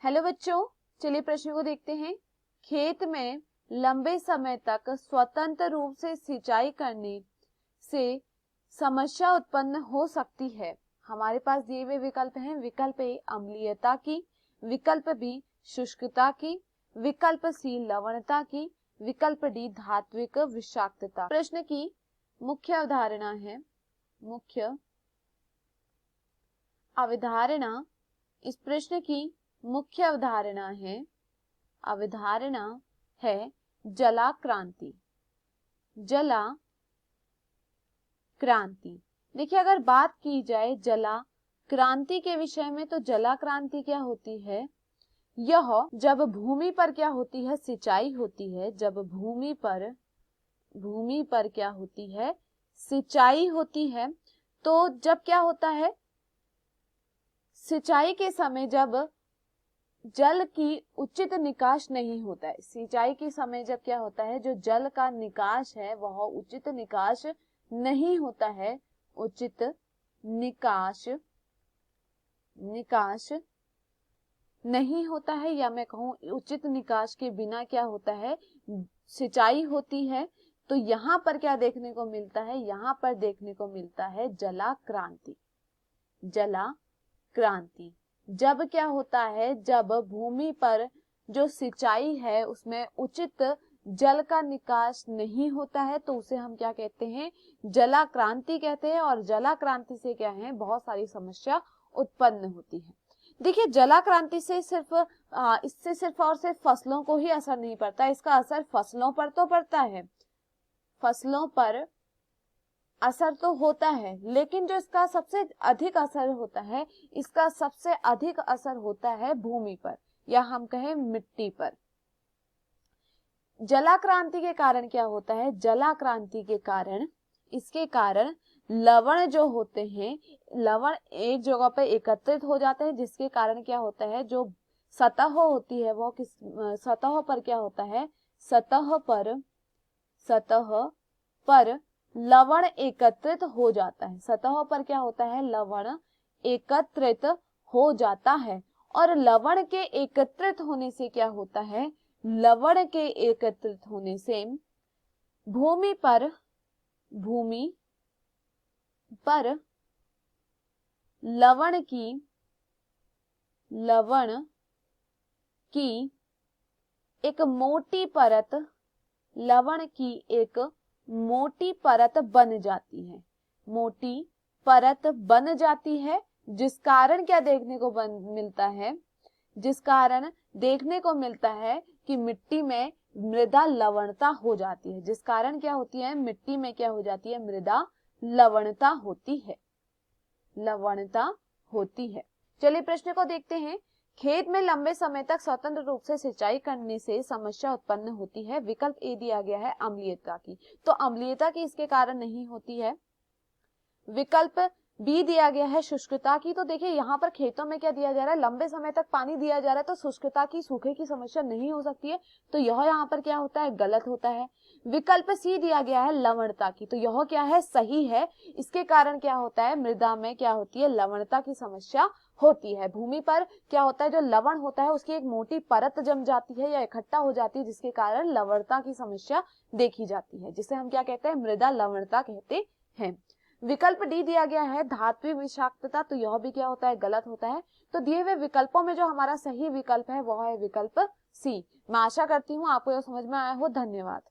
Hello बच्चों, चलिए प्रश्न को देखते हैं। खेत में लंबे समय तक स्वतंत्र रूप से सिंचाई करने से समस्या उत्पन्न हो सकती है। हमारे पास दिए हुए विकल्प हैं। विकल्प ए अम्लीयता की, विकल्प बी शुष्कता की, विकल्प सी लवणता की, विकल्प डी धात्विक विषाक्तता। प्रश्न की मुख्य अवधारणा है, मुख्य अवधारणा, इस प्रश्न की मुख्य अवधारणा है जलाक्रांति। जलाक्रांति, देखिए अगर बात की जाए जलाक्रांति के विषय में तो जलाक्रांति क्या होती है, यह जब भूमि पर क्या होती है, सिंचाई होती है। जब भूमि पर क्या होती है, सिंचाई होती है। तो जब क्या होता है, सिंचाई के समय जब जल की उचित निकास नहीं होता है, सिंचाई के समय जब क्या होता है, जो जल का निकास है वह उचित निकास नहीं होता है, उचित निकास नहीं होता है, या मैं कहूं उचित निकास के बिना क्या होता है, सिंचाई होती है। तो यहाँ पर क्या देखने को मिलता है, यहाँ पर देखने को मिलता है जलाक्रांति। जलाक्रांति जब क्या होता है, जब भूमि पर जो सिंचाई है उसमें उचित जल का निकास नहीं होता है, तो उसे हम क्या कहते हैं, जलाक्रांति कहते हैं। और जलाक्रांति से क्या है, बहुत सारी समस्या उत्पन्न होती है। देखिए जलाक्रांति से इससे सिर्फ और सिर्फ फसलों को ही असर नहीं पड़ता, इसका असर फसलों पर तो पड़ता है, फसलों पर असर तो होता है, लेकिन जो इसका सबसे अधिक असर होता है, इसका सबसे अधिक असर होता है भूमि पर, या हम कहें मिट्टी पर। जलाक्रांति के कारण क्या होता है, जलाक्रांति के कारण, इसके कारण लवण जो होते हैं, लवण एक जगह पर एकत्रित हो जाते हैं, जिसके कारण क्या होता है, जो सतह होती है वो सतह पर क्या होता है, सतह पर लवण एकत्रित हो जाता है। सतह पर क्या होता है, लवण एकत्रित हो जाता है। और लवण के एकत्रित होने से क्या होता है, लवण के एकत्रित होने से भूमि पर लवण की एक मोटी परत, लवण की एक मोटी परत बन जाती है, मोटी परत बन जाती है, जिस कारण क्या देखने को मिलता है, जिस कारण देखने को मिलता है कि मिट्टी में मृदा लवणता हो जाती है, जिस कारण क्या होती है, मिट्टी में क्या हो जाती है, मृदा लवणता होती है। चलिए प्रश्न को देखते हैं। खेत में लंबे समय तक स्वतंत्र रूप से सिंचाई करने से समस्या उत्पन्न होती है। विकल्प ए दिया गया है अम्लीयता की, तो अम्लीयता की इसके कारण नहीं होती है। विकल्प बी दिया गया है शुष्कता की, तो देखिए यहाँ पर खेतों में क्या दिया जा रहा है, लंबे समय तक पानी दिया जा रहा है, तो शुष्कता की, सूखे की समस्या नहीं हो सकती है, तो यह यहाँ पर क्या होता है, गलत होता है। विकल्प सी दिया गया है लवणता की, तो यह क्या है, सही है। इसके कारण क्या होता है, मृदा में क्या होती है, लवणता की समस्या होती है। भूमि पर क्या होता है, जो लवण होता है उसकी एक मोटी परत जम जाती है या इकट्ठा हो जाती है, जिसके कारण लवणता की समस्या देखी जाती है, जिसे हम क्या कहते हैं, मृदा लवणता कहते हैं। विकल्प डी दिया गया है धात्विक विषाक्तता, तो यह भी क्या होता है, गलत होता है। तो दिए हुए विकल्पों में जो हमारा सही विकल्प है वह है विकल्प सी। मैं आशा करती हूँ आपको यह समझ में आया हो। धन्यवाद।